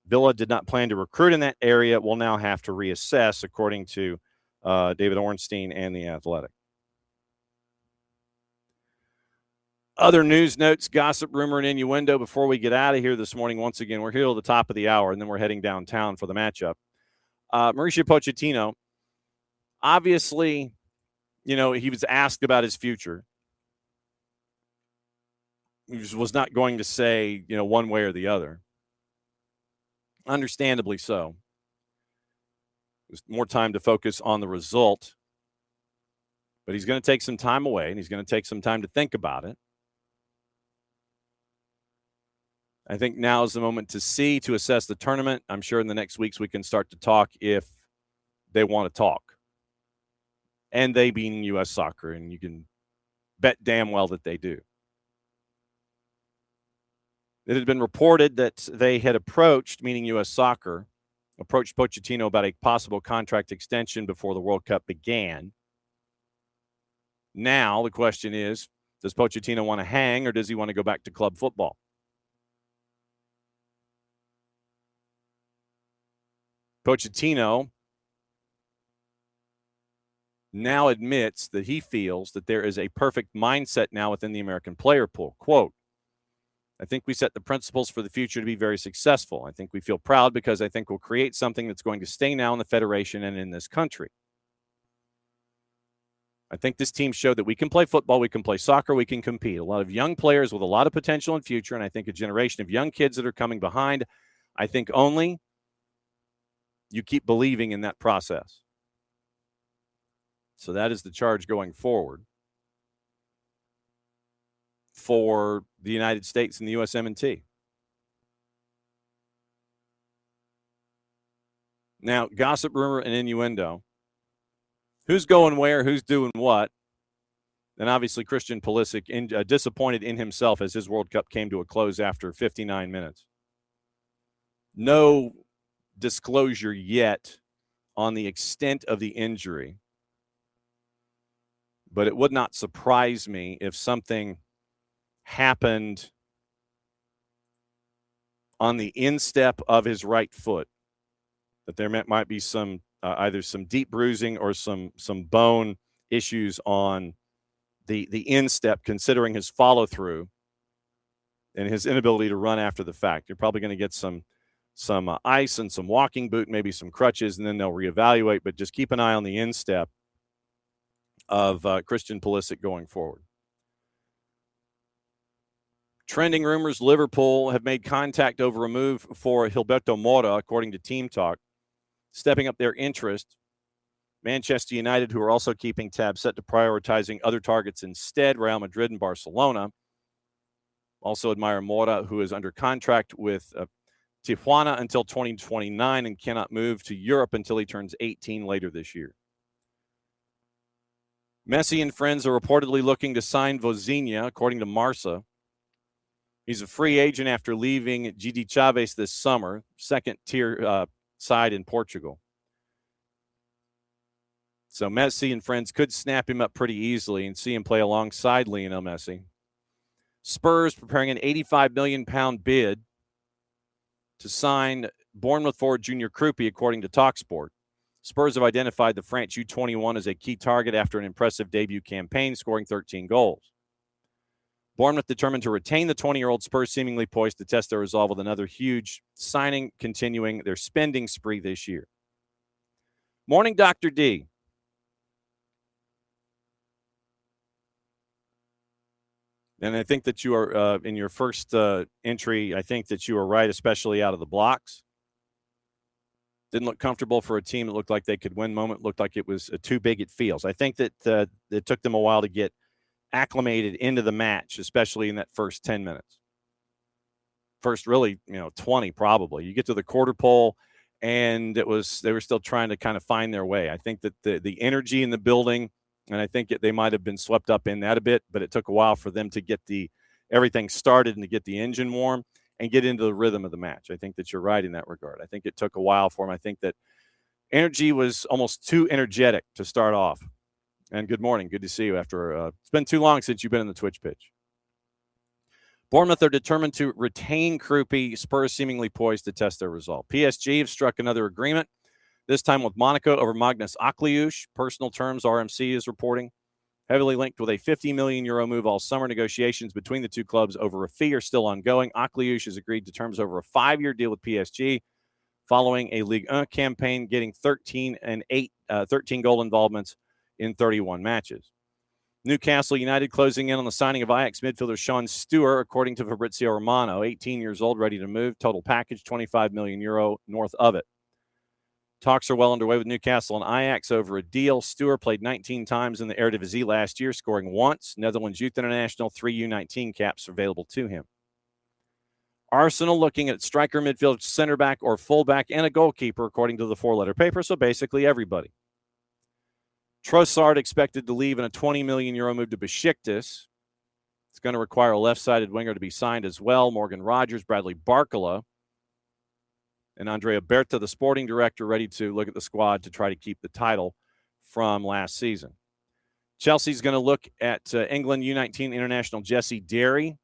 Villa did not plan to recruit in that area. Will now have to reassess, according to David Ornstein and The Athletic. Other news notes, gossip, rumor, and innuendo before we get out of here this morning. Once again, we're here till the top of the hour, and then we're heading downtown for the matchup. Mauricio Pochettino, obviously, he was asked about his future. He was not going to say, one way or the other. Understandably so. There's more time to focus on the result. But he's going to take some time away, and he's going to take some time to think about it. I think now is the moment to assess the tournament. I'm sure in the next weeks we can start to talk if they want to talk. And they being U.S. Soccer, and you can bet damn well that they do. It had been reported that they had approached, meaning U.S. Soccer, approached Pochettino about a possible contract extension before the World Cup began. Now the question is, does Pochettino want to hang, or does he want to go back to club football? Pochettino now admits that he feels that there is a perfect mindset now within the American player pool. Quote, I think we set the principles for the future to be very successful. I think we feel proud because I think we'll create something that's going to stay now in the federation and in this country. I think this team showed that we can play football, we can play soccer, we can compete. A lot of young players with a lot of potential and future, and I think a generation of young kids that are coming behind. I think only you keep believing in that process. So that is the charge going forward for the United States and the USMNT. Now, gossip, rumor, and innuendo. Who's going where? Who's doing what? And obviously, Christian Pulisic disappointed in himself as his World Cup came to a close after 59 minutes. No disclosure yet on the extent of the injury. But it would not surprise me if something happened on the instep of his right foot, that there might be some either some deep bruising or some bone issues on the instep, considering his follow-through and his inability to run after the fact. You're probably going to get some ice and some walking boot, maybe some crutches, and then they'll reevaluate. But just keep an eye on the instep of Christian Pulisic going forward. Trending rumors, Liverpool have made contact over a move for Gilberto Mora, according to Team Talk, stepping up their interest. Manchester United, who are also keeping tabs, set to prioritizing other targets instead, Real Madrid and Barcelona. Also admire Mora, who is under contract with Tijuana until 2029 and cannot move to Europe until he turns 18 later this year. Messi and friends are reportedly looking to sign Vozinha, according to Marca. He's a free agent after leaving Gigi Chavez this summer, second-tier side in Portugal. So Messi and friends could snap him up pretty easily and see him play alongside Lionel Messi. Spurs preparing an £85 million bid to sign Bournemouth forward Junior Krupi, according to TalkSport. Spurs have identified the French U21 as a key target after an impressive debut campaign, scoring 13 goals. Bournemouth determined to retain the 20-year-old Spurs, seemingly poised to test their resolve with another huge signing, continuing their spending spree this year. Morning, Dr. D. And I think that you are, in your first entry, I think that you were right, especially out of the blocks. Didn't look comfortable for a team that looked like they could win moment, looked like it was too big it feels. I think that it took them a while to get acclimated into the match, especially in that first 10 minutes. First, really, 20 probably. You get to the quarter pole, and they were still trying to kind of find their way. I think that the energy in the building, and I think they might have been swept up in that a bit, but it took a while for them to get everything started and to get the engine warm and get into the rhythm of the match. I think that you're right in that regard. I think it took a while for them. I think that energy was almost too energetic to start off. And good morning. Good to see you after it's been too long since you've been in the Twitch pitch. Bournemouth are determined to retain Krupi. Spurs seemingly poised to test their resolve. PSG have struck another agreement, this time with Monaco over Magnus Akliush. Personal terms, RMC is reporting. Heavily linked with a €50 million move all summer. Negotiations between the two clubs over a fee are still ongoing. Akliush has agreed to terms over a 5-year deal with PSG following a Ligue 1 campaign, getting 13 goal involvements in 31 matches. Newcastle United closing in on the signing of Ajax midfielder Sean Stewart, according to Fabrizio Romano. 18 years old, ready to move. Total package, €25 million north of it. Talks are well underway with Newcastle and Ajax over a deal. Stewart played 19 times in the Eredivisie last year, scoring once. Netherlands Youth International, 3 U19 caps available to him. Arsenal looking at striker, midfield, center back, or fullback, and a goalkeeper, according to the 4-letter paper, so basically everybody. Trossard expected to leave in a €20 million move to Besiktas. It's going to require a left-sided winger to be signed as well. Morgan Rogers, Bradley Barcola, and Andrea Berta, the sporting director, ready to look at the squad to try to keep the title from last season. Chelsea's going to look at England U19 international Jesse Derry,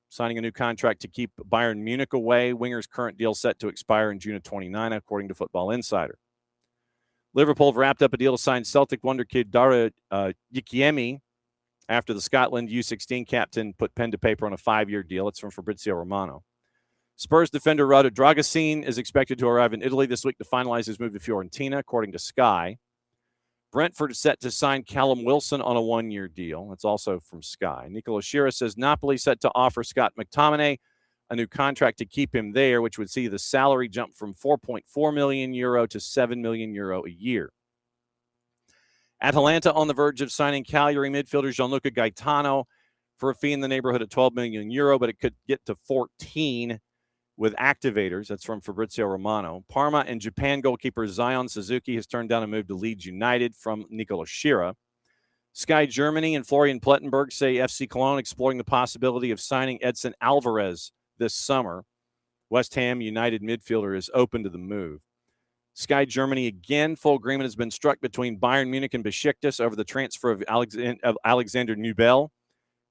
signing a new contract to keep Bayern Munich away. Winger's current deal set to expire in June of 29, according to Football Insider. Liverpool have wrapped up a deal to sign Celtic wonder kid Dara Yikiemi after the Scotland U16 captain put pen to paper on a 5-year deal. It's from Fabrizio Romano. Spurs defender Rado Dragusin is expected to arrive in Italy this week to finalize his move to Fiorentina, according to Sky. Brentford is set to sign Callum Wilson on a 1-year deal. That's also from Sky. Nicola Shira says Napoli set to offer Scott McTominay a new contract to keep him there, which would see the salary jump from €4.4 million to €7 million a year. Atalanta on the verge of signing Cagliari midfielder Gianluca Gaetano for a fee in the neighborhood of €12 million, but it could get to 14 with activators. That's from Fabrizio Romano. Parma and Japan goalkeeper Zion Suzuki has turned down a move to Leeds United, from Nicola Shira. Sky Germany and Florian Plettenberg say FC Cologne exploring the possibility of signing Edson Alvarez this summer. West Ham United midfielder is open to the move. Sky Germany again, full agreement has been struck between Bayern Munich and Besiktas over the transfer of Alexander Nubel.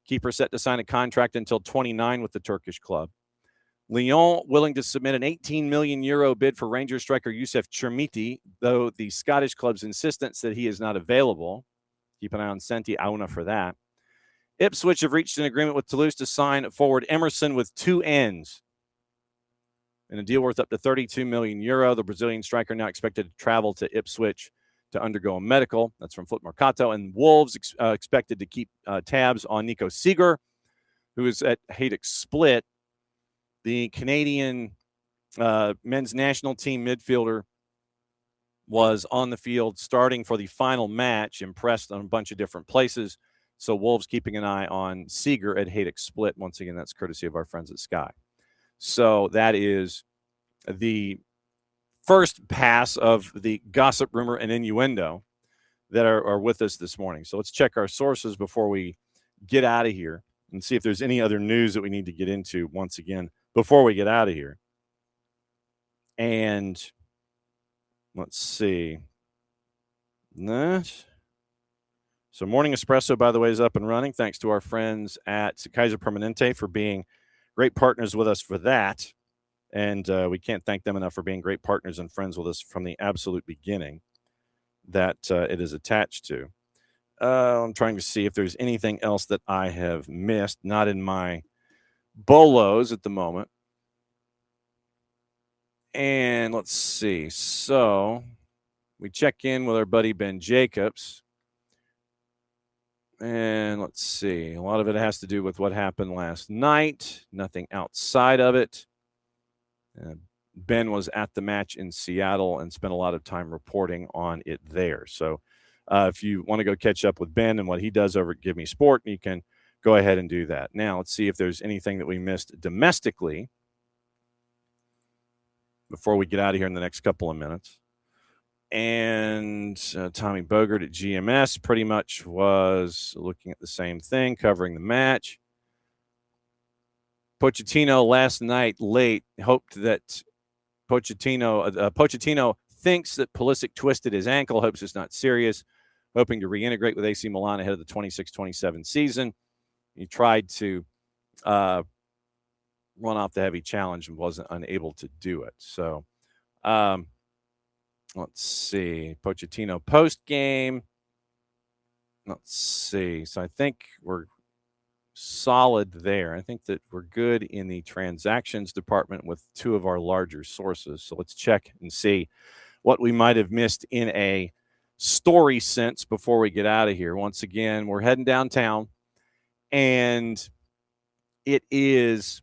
Keeper set to sign a contract until 29 with the Turkish club. Lyon willing to submit an €18 million bid for Rangers striker Youssef Chermiti, though the Scottish club's insistence that he is not available. Keep an eye on Senti Auna for that. Ipswich have reached an agreement with Toulouse to sign forward Emerson with 2 N's in a deal worth up to €32 million. The Brazilian striker now expected to travel to Ipswich to undergo a medical. That's from Foot Mercato. And Wolves expected to keep tabs on Nico Seeger, who is at Hajduk Split. The Canadian men's national team midfielder was on the field starting for the final match, impressed on a bunch of different places. So Wolves keeping an eye on Seeger at Hajduk Split. Once again, that's courtesy of our friends at Sky. So that is the first pass of the gossip, rumor, and innuendo that are with us this morning. So let's check our sources before we get out of here and see if there's any other news that we need to get into once again before we get out of here. And let's see. So Morning Espresso, by the way, is up and running. Thanks to our friends at Kaiser Permanente for being great partners with us for that. And we can't thank them enough for being great partners and friends with us from the absolute beginning. that it is attached to. I'm trying to see if there's anything else that I have missed, not in my bolos at the moment. And let's see. So we check in with our buddy Ben Jacobs. And let's see. A lot of it has to do with what happened last night. Nothing outside of it. Ben was at the match in Seattle and spent a lot of time reporting on it there. So if you want to go catch up with Ben and what he does over at Give Me Sport, you can go ahead and do that. Now, let's see if there's anything that we missed domestically before we get out of here in the next couple of minutes. And Tommy Bogert at GMS pretty much was looking at the same thing, covering the match. Pochettino last night late hoped that Pochettino thinks that Pulisic twisted his ankle, hopes it's not serious, hoping to reintegrate with AC Milan ahead of the 26-27 season. He tried to run off the heavy challenge and wasn't unable to do it. So let's see. Pochettino post-game. Let's see. So I think we're solid there. I think that we're good in the transactions department with two of our larger sources. So let's check and see what we might have missed in a story sense before we get out of here. Once again, we're heading downtown, and it is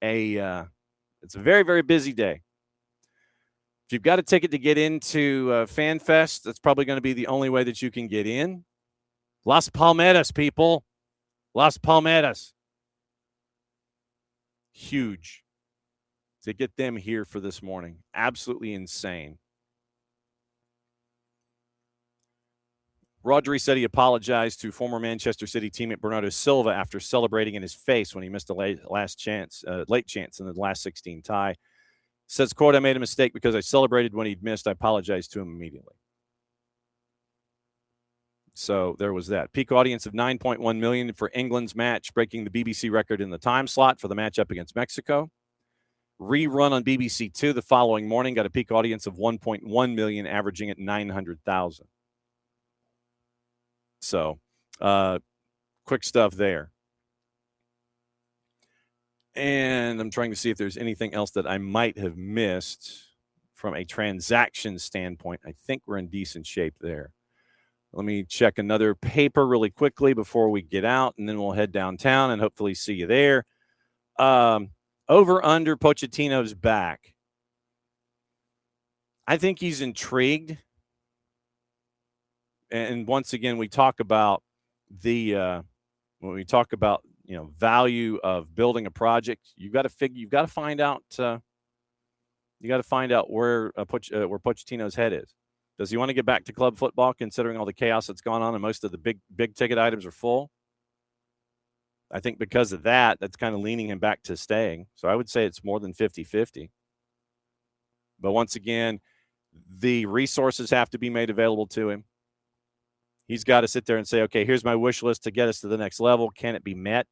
it's a very, very busy day. If you've got a ticket to get into FanFest, that's probably going to be the only way that you can get in. Las Palmeras, people. Las Palmeras. Huge to get them here for this morning. Absolutely insane. Rodri said he apologized to former Manchester City teammate Bernardo Silva after celebrating in his face when he missed a late chance in the last 16 tie. Says, quote, I made a mistake because I celebrated when he'd missed. I apologized to him immediately. So there was that. Peak audience of 9.1 million for England's match, breaking the BBC record in the time slot for the matchup against Mexico. Rerun on BBC Two the following morning got a peak audience of 1.1 million, averaging at 900,000. So quick stuff there. And I'm trying to see if there's anything else that I might have missed from a transaction standpoint. I think we're in decent shape there. Let me check another paper really quickly before we get out, and then we'll head downtown and hopefully see you there. Over under Pochettino's back. I think he's intrigued. And once again, we talk about when we talk about value of building a project. You've got to find out where Pochettino's head is. Does he want to get back to club football, considering all the chaos that's gone on and most of the big ticket items are full? I think because of that, that's kind of leaning him back to staying. So I would say it's more than 50-50. But once again, the resources have to be made available to him. He's got to sit there and say, okay, here's my wish list to get us to the next level. Can it be met?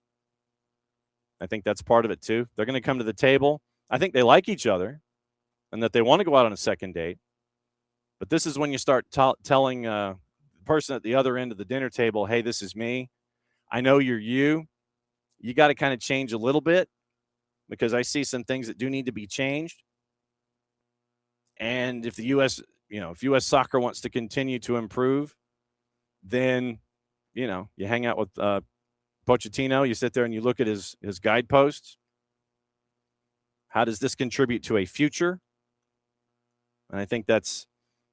I think that's part of it too. They're going to come to the table. I think they like each other and that they want to go out on a second date. But this is when you start telling the person at the other end of the dinner table, hey, this is me. I know you're you. You got to kind of change a little bit because I see some things that do need to be changed. And if the if U.S. soccer wants to continue to improve, then, you hang out with Pochettino, you sit there and you look at his guideposts. How does this contribute to a future? And I think that's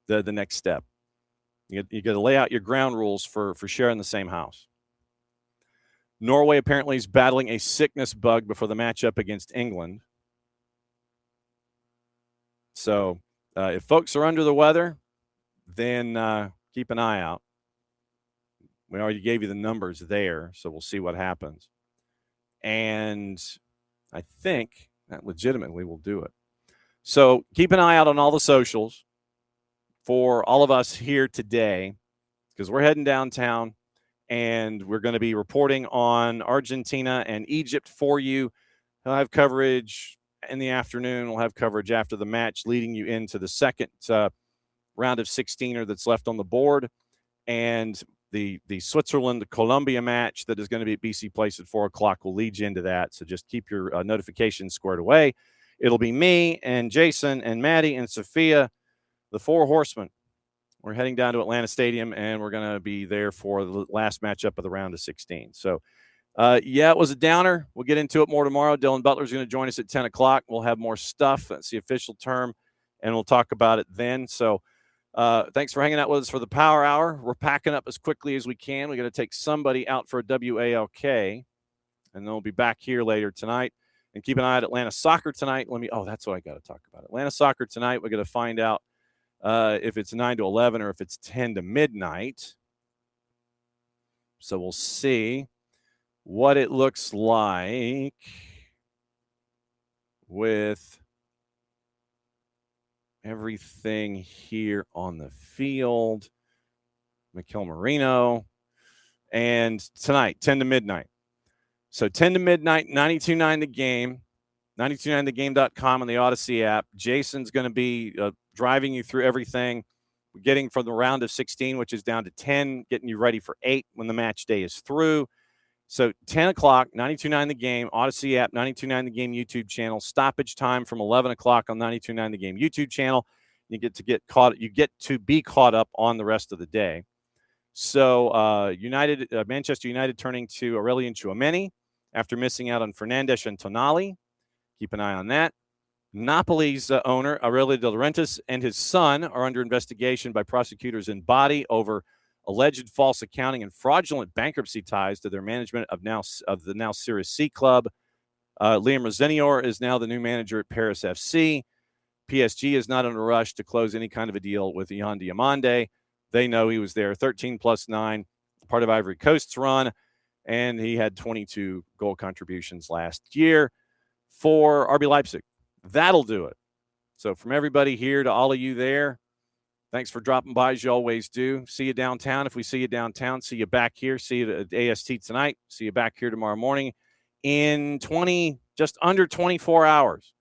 the next step. You got to lay out your ground rules for sharing the same house. Norway apparently is battling a sickness bug before the matchup against England. So if folks are under the weather, then keep an eye out. We already gave you the numbers there, so we'll see what happens. And I think that legitimately will do it. So keep an eye out on all the socials for all of us here today, because we're heading downtown and we're going to be reporting on Argentina and Egypt for you. We'll have coverage in the afternoon. We'll have coverage after the match, leading you into the second round of 16er that's left on the board, and the Switzerland-Colombia match that is going to be at BC Place at 4 o'clock will lead you into that. So just keep your notifications squared away. It'll be me and Jason and Maddie and Sophia, the 4 horsemen. We're heading down to Atlanta Stadium, and we're going to be there for the last matchup of the round of 16. So, it was a downer. We'll get into it more tomorrow. Dylan Butler's going to join us at 10 o'clock. We'll have more stuff. That's the official term, and we'll talk about it then. So, thanks for hanging out with us for the Power Hour. We're packing up as quickly as we can. We're going to take somebody out for a WALK, and then we'll be back here later tonight. And keep an eye on Atlanta soccer tonight. That's what I got to talk about. Atlanta soccer tonight. We're going to find out if it's 9 to 11 or if it's 10 to midnight. So we'll see what it looks like with everything here on the field. Mikel Marino. And tonight, 10 to midnight. So 10 to midnight, 92.9 The Game, 92.9thegame.com on the Odyssey app. Jason's going to be driving you through everything. We're getting from the round of 16, which is down to 10, getting you ready for 8 when the match day is through. So 10 o'clock, 92.9 The Game, Odyssey app, 92.9 The Game YouTube channel. Stoppage time from 11 o'clock on 92.9 The Game YouTube channel. You get to be caught up on the rest of the day. So Manchester United turning to Aurelien Tchouameni after missing out on Fernandes and Tonali. Keep an eye on that. Napoli's owner, Aurelio De Laurentiis, and his son are under investigation by prosecutors in Bari over alleged false accounting and fraudulent bankruptcy ties to their management of the now Series C club. Liam Rosenior is now the new manager at Paris FC. PSG is not in a rush to close any kind of a deal with Ian Diomande. They know he was there 13+9, part of Ivory Coast's run, and he had 22 goal contributions last year for RB Leipzig. That'll do it. So from everybody here to all of you there, thanks for dropping by as you always do. See you downtown. If we see you downtown, see you back here. See you at AST tonight. See you back here tomorrow morning in just under 24 hours.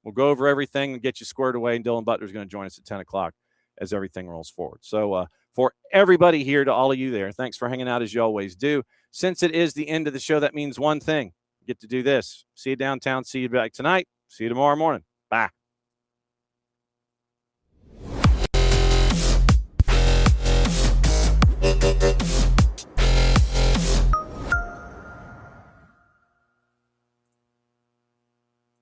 We'll go over everything and get you squared away, and Dylan Butler's going to join us at 10 o'clock as everything rolls forward. So for everybody here to all of you there, thanks for hanging out as you always do. Since it is the end of the show, that means one thing. You get to do this. See you downtown. See you back tonight. See you tomorrow morning.